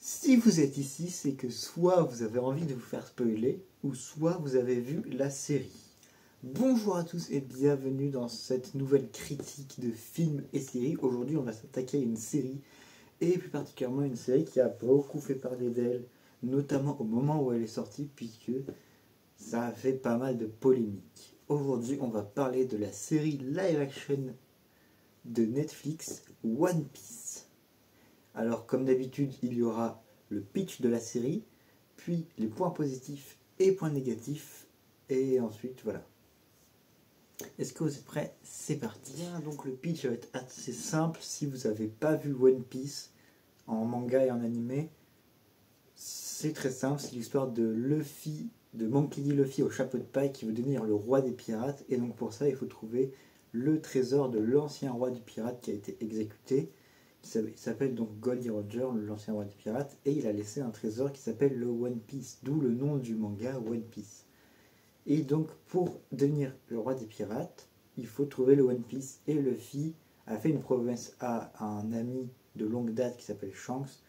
Si vous êtes ici, c'est que soit vous avez envie de vous faire spoiler, ou soit vous avez vu la série. Bonjour à tous et bienvenue dans cette nouvelle critique de films et séries. Aujourd'hui, on va s'attaquer à une série, et plus particulièrement une série qui a beaucoup fait parler d'elle, notamment au moment où elle est sortie, puisque ça a fait pas mal de polémiques. Aujourd'hui, on va parler de la série live action de Netflix, One Piece. Alors, comme d'habitude, il y aura le pitch de la série, puis les points positifs et points négatifs, et ensuite, voilà. Est-ce que vous êtes prêts? C'est parti. Bien, donc le pitch va être assez simple. Si vous n'avez pas vu One Piece en manga et en animé, c'est très simple. C'est l'histoire de Luffy, de Monkey D. Luffy au chapeau de paille qui veut devenir le roi des pirates. Et donc pour ça, il faut trouver le trésor de l'ancien roi du pirate qui a été exécuté. Il s'appelle donc Goldie Roger, l'ancien roi des pirates. Et il a laissé un trésor qui s'appelle le One Piece, d'où le nom du manga One Piece. Et donc, pour devenir le roi des pirates, il faut trouver le One Piece. Et Luffy a fait une promesse à un ami de longue date qui s'appelle Shanks.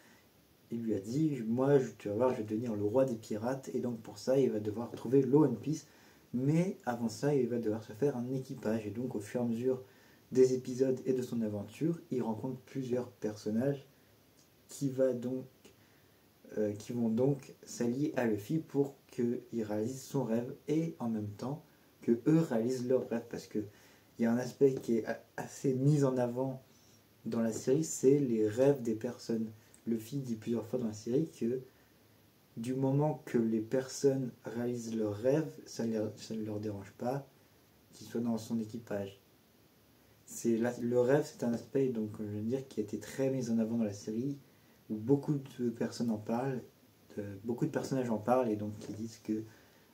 Il lui a dit, moi, tu vas voir, je vais devenir le roi des pirates. Et donc, pour ça, il va devoir trouver le One Piece. Mais avant ça, il va devoir se faire un équipage. Et donc, au fur et à mesure des épisodes et de son aventure, il rencontre plusieurs personnages qui vont donc s'allier à Luffy pour qu'il réalise son rêve et en même temps que eux réalisent leur rêve, parce que il y a un aspect qui est assez mis en avant dans la série, c'est les rêves des personnes. Luffy dit plusieurs fois dans la série que du moment que les personnes réalisent leurs rêves, ça ne leur dérange pas qu'ils soient dans son équipage. Le rêve, c'est un aspect, donc je veux dire, qui a été très mis en avant dans la série, où beaucoup de personnes en parlent, beaucoup de personnages en parlent, et donc ils disent que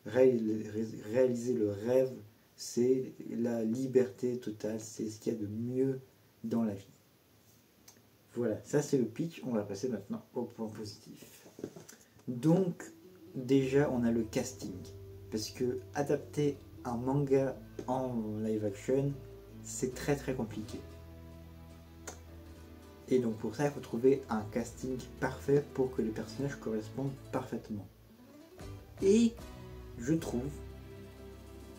réaliser le rêve, c'est la liberté totale, c'est ce qu'il y a de mieux dans la vie. Voilà, ça c'est le pitch, on va passer maintenant au point positif. Donc, déjà on a le casting, parce que adapter un manga en live action, c'est très très compliqué. Et donc pour ça, il faut trouver un casting parfait pour que les personnages correspondent parfaitement. Et je trouve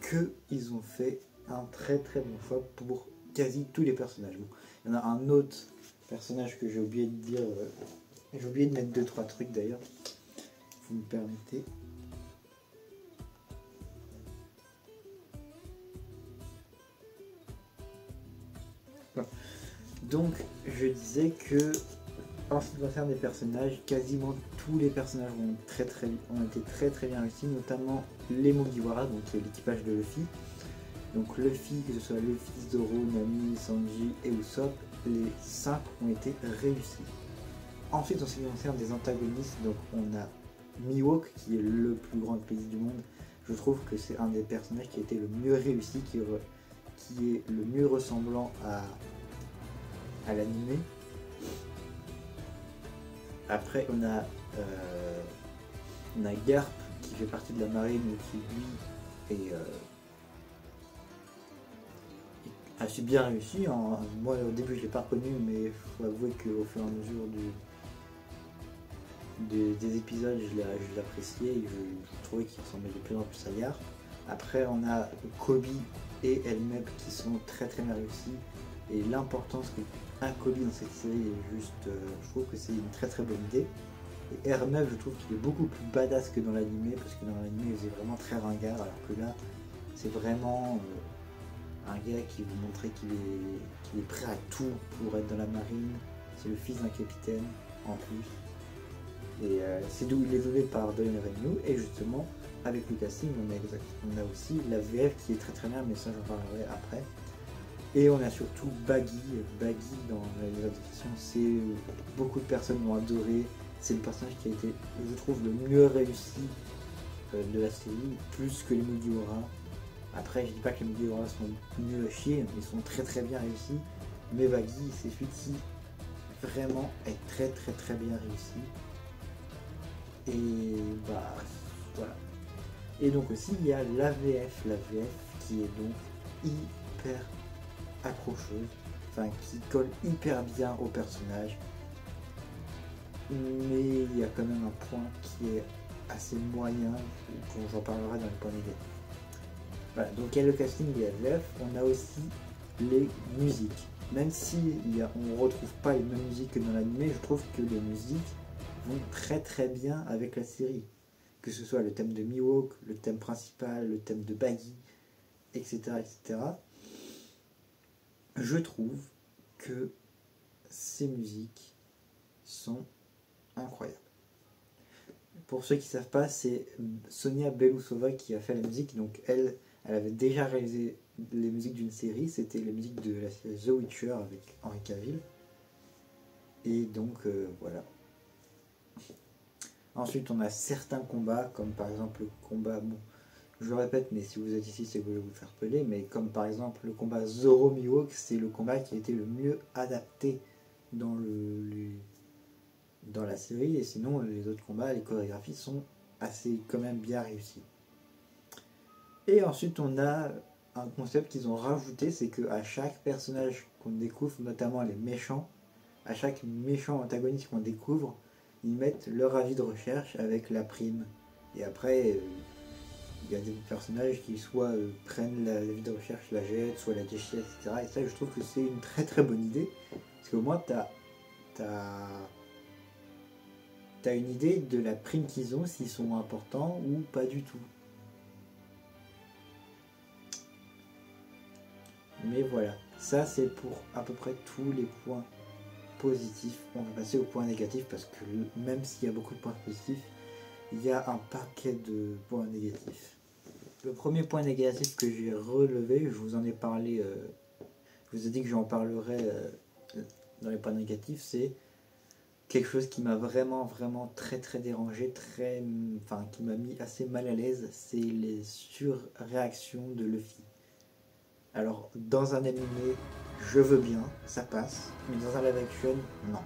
qu'ils ont fait un très très bon choix pour quasi tous les personnages. Bon, il y en a un autre personnage que j'ai oublié de dire, j'ai oublié de mettre 2-3 trucs d'ailleurs, vous me permettez. Voilà. Donc je disais que en ce qui concerne les personnages, quasiment tous les personnages ont été très très bien réussis, notamment les Mugiwara, donc l'équipage de Luffy. Donc Luffy, que ce soit Luffy, Zoro, Nami, Sanji et Usopp, les 5 ont été réussis. Ensuite, en ce qui concerne des antagonistes, donc on a Mihawk, qui est le plus grand pays du monde. Je trouve que c'est un des personnages qui a été le mieux réussi, qui est le mieux ressemblant à l'anime. Après, on a Garp, qui fait partie de la marine, mais qui lui est assez bien réussi. Moi, au début, je ne l'ai pas reconnu, mais il faut avouer qu'au fur et à mesure des épisodes, je l'appréciais et je trouvais qu'il ressemblait de plus en plus à Garp. Après, on a Kobe et Elmeb qui sont très très bien réussis. Et l'importance qu'a Kobe dans cette série est juste, je trouve que c'est une très très bonne idée. Et Hermeb, je trouve qu'il est beaucoup plus badass que dans l'anime, parce que dans l'anime il faisait vraiment très ringard, alors que là c'est vraiment un gars qui veut montrer qu'il est prêt à tout pour être dans la marine. C'est le fils d'un capitaine en plus. Et il est doublé par Don Renew, et justement avec le casting on a aussi la VF qui est très très bien, mais ça j'en parlerai après. Et on a surtout Baggy dans les adaptations, beaucoup de personnes l'ont adoré, c'est le personnage qui a été, je trouve, le mieux réussi de la série, plus que les Mugiwara. Après, je dis pas que les Mugiwara sont mieux à chier, ils sont très très bien réussis, mais Baggy, c'est celui qui vraiment est très très très bien réussi. Et bah voilà. Et donc aussi il y a la VF qui est donc hyper accrocheuse, enfin qui colle hyper bien au personnage. mais il y a quand même un point qui est assez moyen, dont j'en parlerai dans les points négatifs. Voilà, donc il y a le casting, il y a l'œuvre, on a aussi les musiques. Même si on ne retrouve pas les mêmes musiques que dans l'anime, je trouve que les musiques vont très très bien avec la série. Que ce soit le thème de Mihawk, le thème principal, le thème de Baggy, etc. etc. Je trouve que ces musiques sont incroyables. Pour ceux qui ne savent pas, c'est Sonia Belousova qui a fait la musique. Donc elle avait déjà réalisé les musiques d'une série. C'était les musiques de la série The Witcher avec Henry Cavill. Et donc voilà. Ensuite, on a certains combats, comme par exemple le combat, bon, je le répète, mais si vous êtes ici, c'est que je vais vous faire peler, mais comme par exemple le combat Zoro Mihawk, c'est le combat qui a été le mieux adapté dans dans la série, et sinon les autres combats, les chorégraphies sont assez quand même bien réussies. Et ensuite on a un concept qu'ils ont rajouté, c'est qu'à chaque personnage qu'on découvre, notamment les méchants, à chaque méchant antagoniste qu'on découvre, ils mettent leur avis de recherche avec la prime. Et après, il y a des personnages qui soit prennent l'avis de recherche, la jettent, soit la déchirent, etc. Et ça, je trouve que c'est une très très bonne idée. Parce qu'au moins, t'as une idée de la prime qu'ils ont, s'ils sont importants ou pas du tout. Mais voilà, ça c'est pour à peu près tous les points positifs. On va passer aux points négatifs parce que même s'il y a beaucoup de points positifs, il y a un paquet de points négatifs. Le premier point négatif que j'ai relevé, je vous en ai parlé, je vous ai dit que j'en parlerai dans les points négatifs, c'est quelque chose qui m'a vraiment très très dérangé, qui m'a mis assez mal à l'aise, c'est les surréactions de Luffy. Alors dans un animé, je veux bien, ça passe, mais dans un live action, non.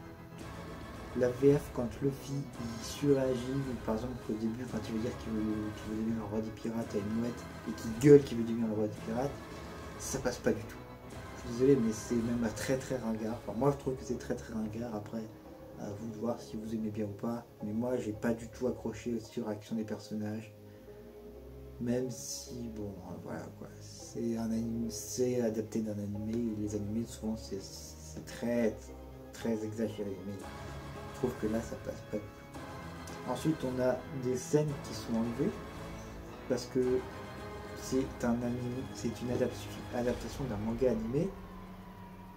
La VF, quand Luffy il suragit, par exemple au début, quand il veut dire qu'il veut devenir le roi des pirates à une mouette et qu'il gueule qu'il veut devenir le roi des pirates, ça passe pas du tout. Je suis désolé, mais c'est même très très ringard. Enfin, moi je trouve que c'est très très ringard. Après, à vous de voir si vous aimez bien ou pas. Mais moi j'ai pas du tout accroché aux suractions des personnages. Même si, bon, voilà quoi. C'est adapté d'un animé. Et les animés souvent c'est très très exagéré. Mais je trouve que là ça passe pas du tout. Ensuite on a des scènes qui sont enlevées parce que c'est une adaptation d'un manga animé,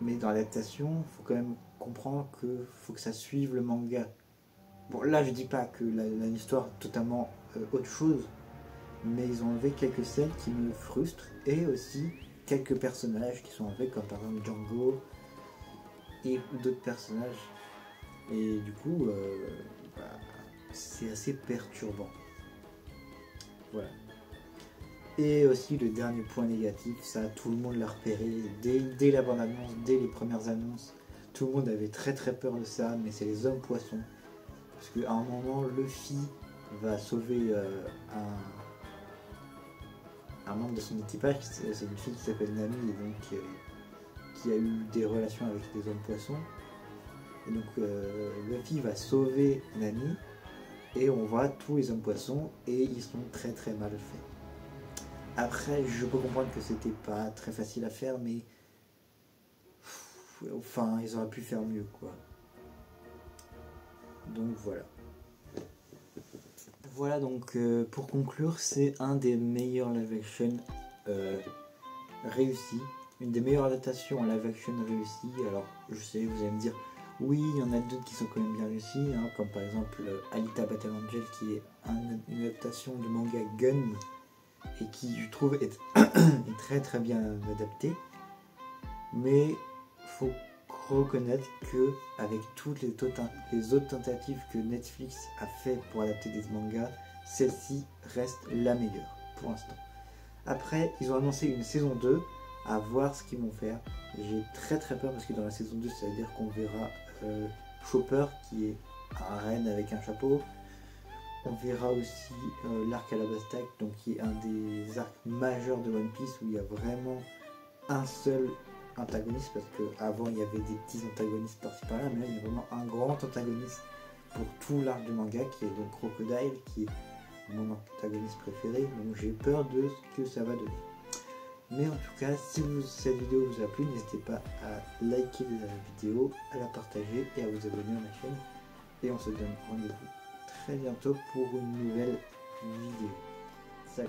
mais dans l'adaptation il faut quand même comprendre que faut que ça suive le manga. Bon là je dis pas que l'histoire est totalement autre chose, mais ils ont enlevé quelques scènes qui me frustrent et aussi quelques personnages qui sont enlevés comme par exemple Django et d'autres personnages. Et du coup, c'est assez perturbant. Voilà. Et aussi le dernier point négatif, ça tout le monde l'a repéré dès la bande-annonce, dès les premières annonces. Tout le monde avait très très peur de ça, mais c'est les hommes poissons. Parce qu'à un moment, Luffy va sauver un membre de son équipage, c'est une fille qui s'appelle Nami, et donc qui a eu des relations avec des hommes poissons. Et donc Luffy va sauver Nami et on voit tous les hommes poissons et ils sont très très mal faits. Après, je peux comprendre que c'était pas très facile à faire, mais enfin, ils auraient pu faire mieux quoi. Donc voilà. Voilà donc pour conclure, c'est un des meilleurs live action réussis, une des meilleures adaptations en live action réussies. Alors je sais, vous allez me dire oui, il y en a d'autres qui sont quand même bien réussis, hein, comme par exemple Alita Battle Angel qui est une adaptation du manga Gun et qui je trouve est très très bien adapté. Mais faut reconnaître que avec toutes les autres tentatives que Netflix a fait pour adapter des mangas, celle-ci reste la meilleure pour l'instant. Après, ils ont annoncé une saison 2, à voir ce qu'ils vont faire. J'ai très très peur parce que dans la saison 2, ça veut dire qu'on verra Chopper qui est un renne avec un chapeau. On verra aussi l'arc Alabasta, donc qui est un des arcs majeurs de One Piece où il y a vraiment un seul antagoniste, parce qu'avant il y avait des petits antagonistes par-ci par-là, mais là il y a vraiment un grand antagoniste pour tout l'arc du manga, qui est donc Crocodile, qui est mon antagoniste préféré, donc j'ai peur de ce que ça va donner. Mais en tout cas, si cette vidéo vous a plu, n'hésitez pas à liker la vidéo, à la partager et à vous abonner à ma chaîne. Et on se donne rendez-vous très bientôt pour une nouvelle vidéo. Salut!